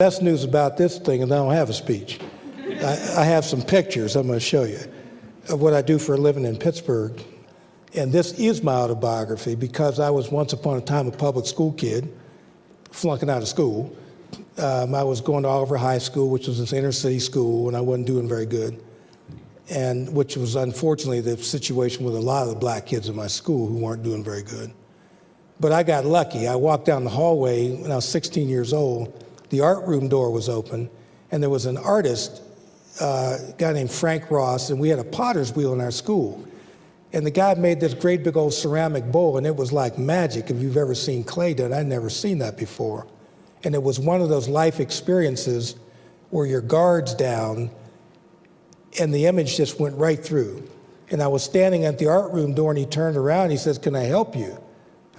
Best news about this thing is I don't have a speech. I have some pictures I'm going to show you of what I do for a living in Pittsburgh. And this is my autobiography because I was once upon a time a public school kid, flunking out of school. I was going to Oliver High School, which was this inner city school, and I wasn't doing very good. And which was unfortunately the situation with a lot of the black kids in my school who weren't doing very good. But I got lucky. I walked down the hallway when I was 16 years old. The art room door was open, and there was an artist, a guy named Frank Ross, and we had a potter's wheel in our school. And the guy made this great big old ceramic bowl, and it was like magic. If you've ever seen clay done, I'd never seen that before. And it was one of those life experiences where your guard's down, and the image just went right through. And I was standing at the art room door, and he turned around, and he says, "Can I help you?"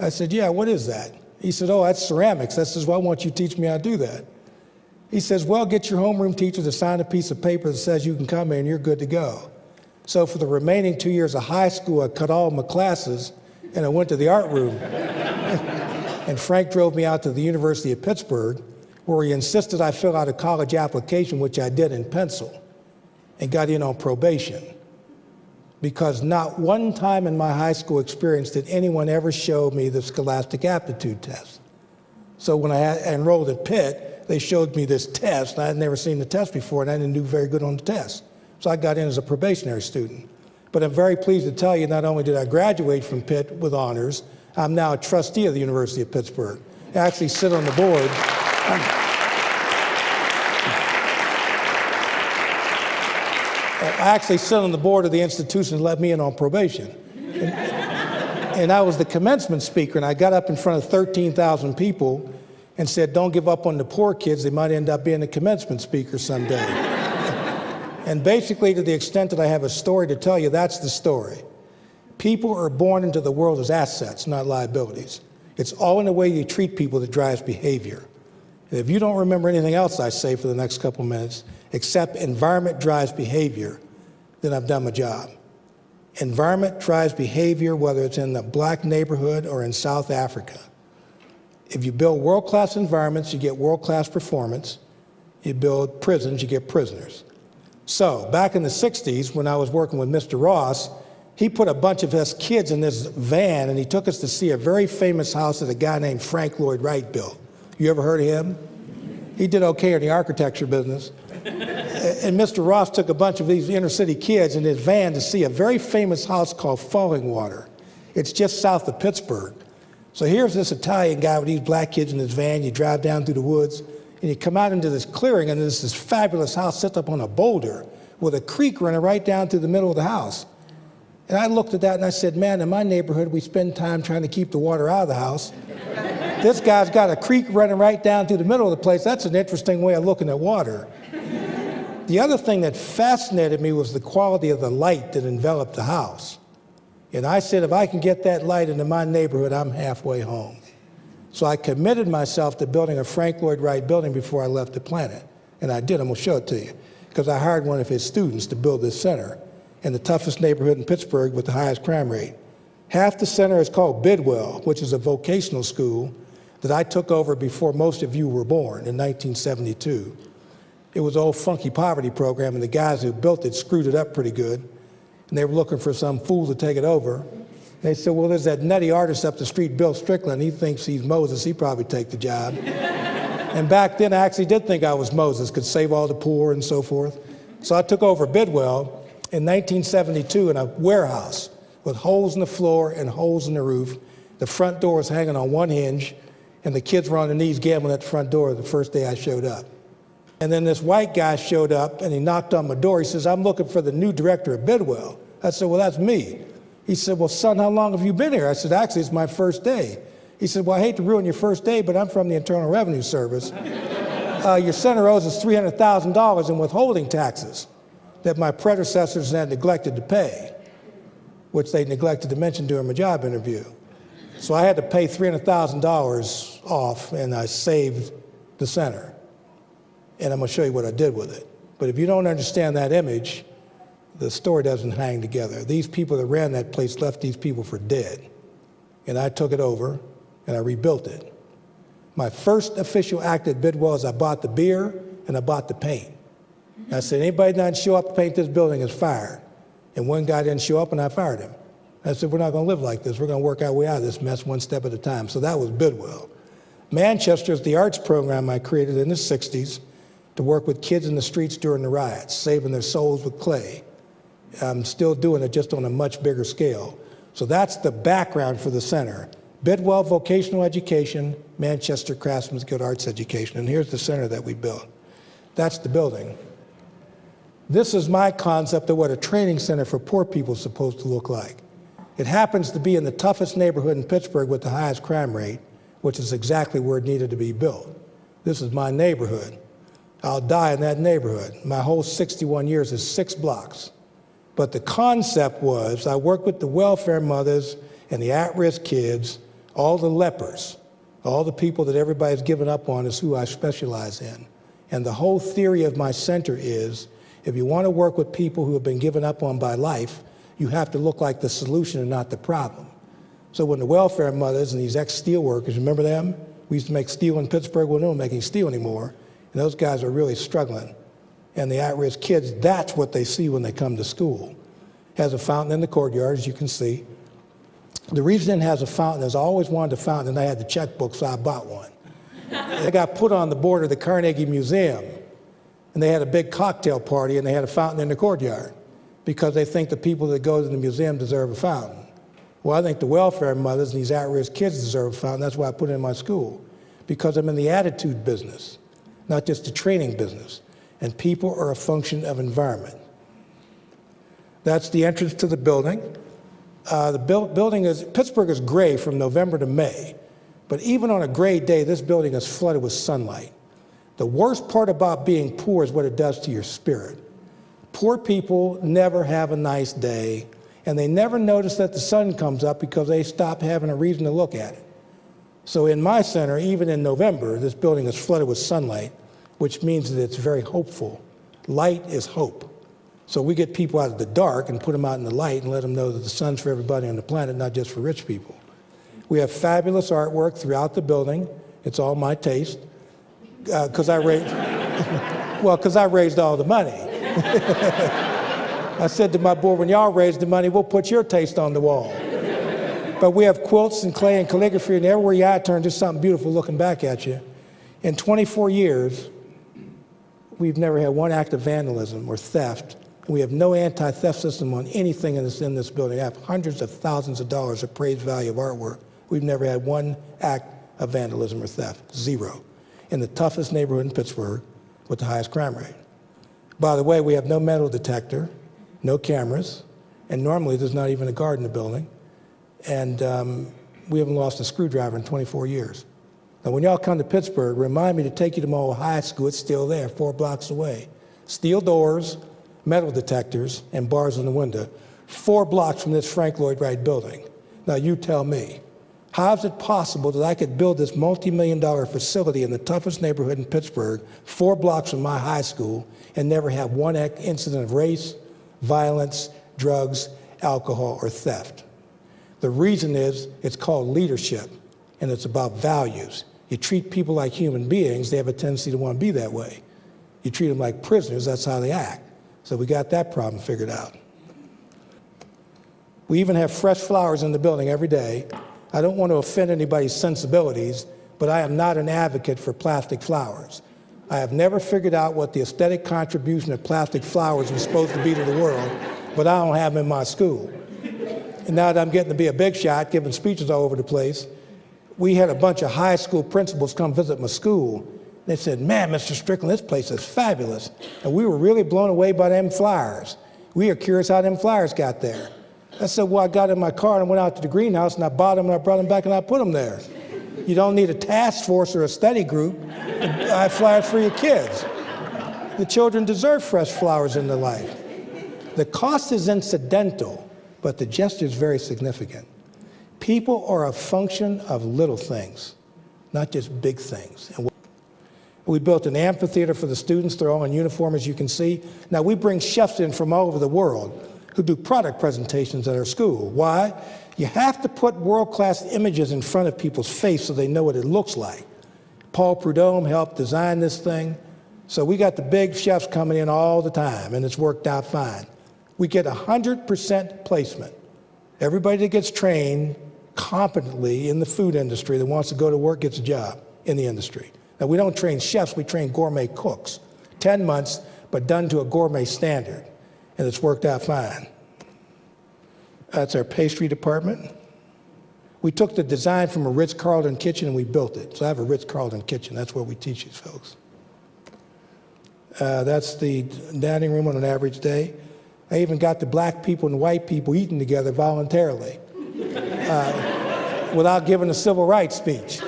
I said, "Yeah, what is that?" He said, "Oh, that's ceramics." I says, "Well, why won't you teach me how to do that?" He says, "Well, get your homeroom teacher to sign a piece of paper that says you can come in and you're good to go." So for the remaining 2 years of high school, I cut all my classes and I went to the art room. And Frank drove me out to the University of Pittsburgh, where he insisted I fill out a college application, which I did in pencil, and got in on probation. Because not one time in my high school experience did anyone ever show me the Scholastic Aptitude Test. So when I enrolled at Pitt, they showed me this test. I had never seen the test before, and I didn't do very good on the test. So I got in as a probationary student. But I'm very pleased to tell you, not only did I graduate from Pitt with honors, I'm now a trustee of the University of Pittsburgh. I actually sit on the board. I actually sit on the board of the institution that let me in on probation. And I was the commencement speaker, and I got up in front of 13,000 people and said, "Don't give up on the poor kids. They might end up being a commencement speaker someday." And basically, to the extent that I have a story to tell you, that's the story. People are born into the world as assets, not liabilities. It's all in the way you treat people that drives behavior. And if you don't remember anything else I say for the next couple minutes, except environment drives behavior, then I've done my job. Environment drives behavior, whether it's in the black neighborhood or in South Africa. If you build world-class environments, you get world-class performance. You build prisons, you get prisoners. So back in the 60s, when I was working with Mr. Ross, he put a bunch of us kids in this van, and he took us to see a very famous house that a guy named Frank Lloyd Wright built. You ever heard of him? He did okay in the architecture business. And Mr. Ross took a bunch of these inner city kids in his van to see a very famous house called Falling Water. It's just south of Pittsburgh. So here's this Italian guy with these black kids in his van. You drive down through the woods, and you come out into this clearing, and there's this fabulous house set up on a boulder with a creek running right down through the middle of the house. And I looked at that and I said, "Man, in my neighborhood, we spend time trying to keep the water out of the house. This guy's got a creek running right down through the middle of the place. That's an interesting way of looking at water." The other thing that fascinated me was the quality of the light that enveloped the house. And I said, if I can get that light into my neighborhood, I'm halfway home. So I committed myself to building a Frank Lloyd Wright building before I left the planet. And I did. I'm going to show it to you. Because I hired one of his students to build this center in the toughest neighborhood in Pittsburgh with the highest crime rate. Half the center is called Bidwell, which is a vocational school that I took over before most of you were born in 1972. It was an old funky poverty program, and the guys who built it screwed it up pretty good. And they were looking for some fool to take it over. They said, "Well, there's that nutty artist up the street, Bill Strickland. He thinks he's Moses. He'd probably take the job." And back then, I actually did think I was Moses, could save all the poor and so forth. So I took over Bidwell in 1972 in a warehouse with holes in the floor and holes in the roof. The front door was hanging on one hinge, and the kids were on their knees gambling at the front door the first day I showed up. And then this white guy showed up, and he knocked on my door. He says, "I'm looking for the new director of Bidwell." I said, "Well, that's me." He said, "Well, son, how long have you been here?" I said, "Actually, it's my first day." He said, "Well, I hate to ruin your first day, but I'm from the Internal Revenue Service. Your center owes us $300,000 in withholding taxes that my predecessors had neglected to pay, which they neglected to mention during my job interview. So I had to pay $300,000 off, and I saved the center. And I'm going to show you what I did with it. But if you don't understand that image, the story doesn't hang together. These people that ran that place left these people for dead. And I took it over, and I rebuilt it. My first official act at Bidwell is I bought the beer and I bought the paint. I said, anybody doesn't show up to paint this building is fired. And one guy didn't show up and I fired him. I said, we're not going to live like this. We're going to work our way out of this mess one step at a time. So that was Bidwell. Manchester is the arts program I created in the 60s to work with kids in the streets during the riots, saving their souls with clay. I'm still doing it, just on a much bigger scale. So that's the background for the center. Bidwell Vocational Education, Manchester Craftsman's Guild Arts Education. And here's the center that we built. That's the building. This is my concept of what a training center for poor people is supposed to look like. It happens to be in the toughest neighborhood in Pittsburgh with the highest crime rate, which is exactly where it needed to be built. This is my neighborhood. I'll die in that neighborhood. My whole 61 years is 6 blocks. But the concept was I worked with the welfare mothers and the at-risk kids, all the lepers, all the people that everybody's given up on is who I specialize in. And the whole theory of my center is if you want to work with people who have been given up on by life, you have to look like the solution and not the problem. So when the welfare mothers and these ex-steel workers, remember them? We used to make steel in Pittsburgh. Well, no one making steel anymore. And those guys are really struggling. And the at-risk kids, that's what they see when they come to school. It has a fountain in the courtyard, as you can see. The reason it has a fountain is I always wanted a fountain, and I had the checkbook, so I bought one. They got put on the board of the Carnegie Museum, and they had a big cocktail party, and they had a fountain in the courtyard because they think the people that go to the museum deserve a fountain. Well, I think the welfare mothers and these at-risk kids deserve a fountain. That's why I put it in my school, because I'm in the attitude business, not just the training business. And people are a function of environment. That's the entrance to the building. Pittsburgh is gray from November to May, but even on a gray day, this building is flooded with sunlight. The worst part about being poor is what it does to your spirit. Poor people never have a nice day, and they never notice that the sun comes up because they stop having a reason to look at it. So in my center, even in November, this building is flooded with sunlight, which means that it's very hopeful. Light is hope. So we get people out of the dark and put them out in the light and let them know that the sun's for everybody on the planet, not just for rich people. We have fabulous artwork throughout the building. It's all my taste, because I raised all the money. I said to my board, when y'all raise the money, we'll put your taste on the wall. But we have quilts and clay and calligraphy, and everywhere your eye turns, there's something beautiful looking back at you. In 24 years, we've never had one act of vandalism or theft. We have no anti-theft system on anything in this building. I have hundreds of thousands of dollars of appraised value of artwork. We've never had one act of vandalism or theft, 0. In the toughest neighborhood in Pittsburgh with the highest crime rate. By the way, we have no metal detector, no cameras, and normally there's not even a guard in the building. And we haven't lost a screwdriver in 24 years. Now, when y'all come to Pittsburgh, remind me to take you to my old high school. It's still there, 4 blocks away. Steel doors, metal detectors, and bars in the window, 4 blocks from this Frank Lloyd Wright building. Now, you tell me, how is it possible that I could build this multi-million-dollar facility in the toughest neighborhood in Pittsburgh, 4 blocks from my high school, and never have one incident of race, violence, drugs, alcohol, or theft? The reason is it's called leadership, and it's about values. You treat people like human beings, they have a tendency to want to be that way. You treat them like prisoners, that's how they act. So we got that problem figured out. We even have fresh flowers in the building every day. I don't want to offend anybody's sensibilities, but I am not an advocate for plastic flowers. I have never figured out what the aesthetic contribution of plastic flowers was supposed to be to the world, but I don't have them in my school. And now that I'm getting to be a big shot, giving speeches all over the place, we had a bunch of high school principals come visit my school. They said, man, Mr. Strickland, this place is fabulous. And we were really blown away by them flowers. We are curious how them flowers got there. I said, well, I got in my car and went out to the greenhouse and I bought them and I brought them back and I put them there. You don't need a task force or a study group to buy flowers for your kids. The children deserve fresh flowers in their life. The cost is incidental, but the gesture is very significant. People are a function of little things, not just big things. And we built an amphitheater for the students. They're all in uniform, as you can see. Now, we bring chefs in from all over the world who do product presentations at our school. Why? You have to put world-class images in front of people's face so they know what it looks like. Paul Prudhomme helped design this thing. So we got the big chefs coming in all the time, and it's worked out fine. We get 100% placement. Everybody that gets trained competently in the food industry that wants to go to work gets a job in the industry. Now, we don't train chefs, we train gourmet cooks. 10 months, but done to a gourmet standard, and it's worked out fine. That's our pastry department. We took the design from a Ritz-Carlton kitchen and we built it. So I have a Ritz-Carlton kitchen. That's where we teach these folks. That's the dining room on an average day. I even got the black people and white people eating together voluntarily without giving a civil rights speech.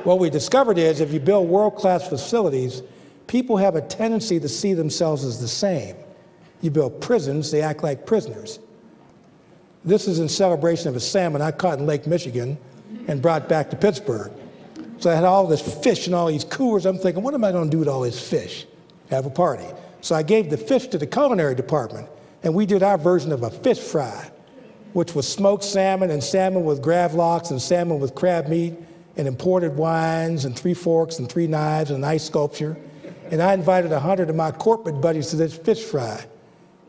What we discovered is if you build world-class facilities, people have a tendency to see themselves as the same. You build prisons, they act like prisoners. This is in celebration of a salmon I caught in Lake Michigan and brought back to Pittsburgh. So I had all this fish and all these coolers. I'm thinking, what am I going to do with all this fish? Have a party. So I gave the fish to the culinary department, and we did our version of a fish fry, which was smoked salmon and salmon with gravlax and salmon with crab meat and imported wines and 3 forks and 3 knives and an ice sculpture. And I invited 100 of my corporate buddies to this fish fry.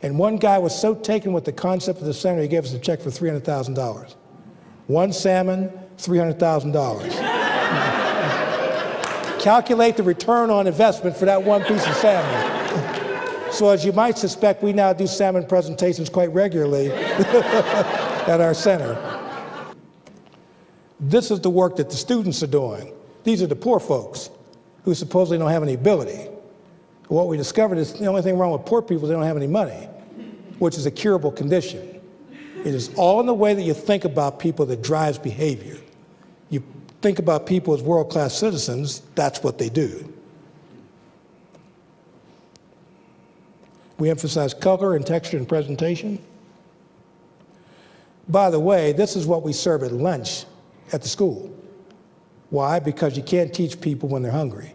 And one guy was so taken with the concept of the center, he gave us a check for $300,000. One salmon, $300,000. Calculate the return on investment for that one piece of salmon. So as you might suspect, we now do salmon presentations quite regularly at our center. This is the work that the students are doing. These are the poor folks who supposedly don't have any ability. What we discovered is the only thing wrong with poor people is they don't have any money, which is a curable condition. It is all in the way that you think about people that drives behavior. You think about people as world-class citizens, that's what they do. We emphasize color and texture and presentation. By the way, this is what we serve at lunch at the school. Why? Because you can't teach people when they're hungry.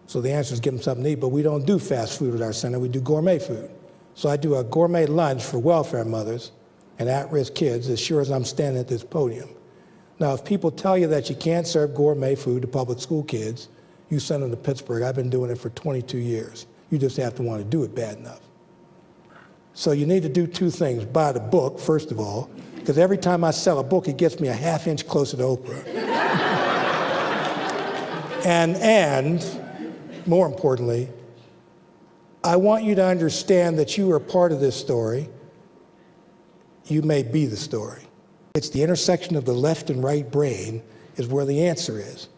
So the answer is give them something to eat, but we don't do fast food at our center, we do gourmet food. So I do a gourmet lunch for welfare mothers and at-risk kids as sure as I'm standing at this podium. Now, if people tell you that you can't serve gourmet food to public school kids, you send them to Pittsburgh. I've been doing it for 22 years. You just have to want to do it bad enough. So you need to do 2 things. Buy the book, first of all, because every time I sell a book, it gets me a ½ inch closer to Oprah. And more importantly, I want you to understand that you are part of this story. You may be the story. It's the intersection of the left and right brain is where the answer is.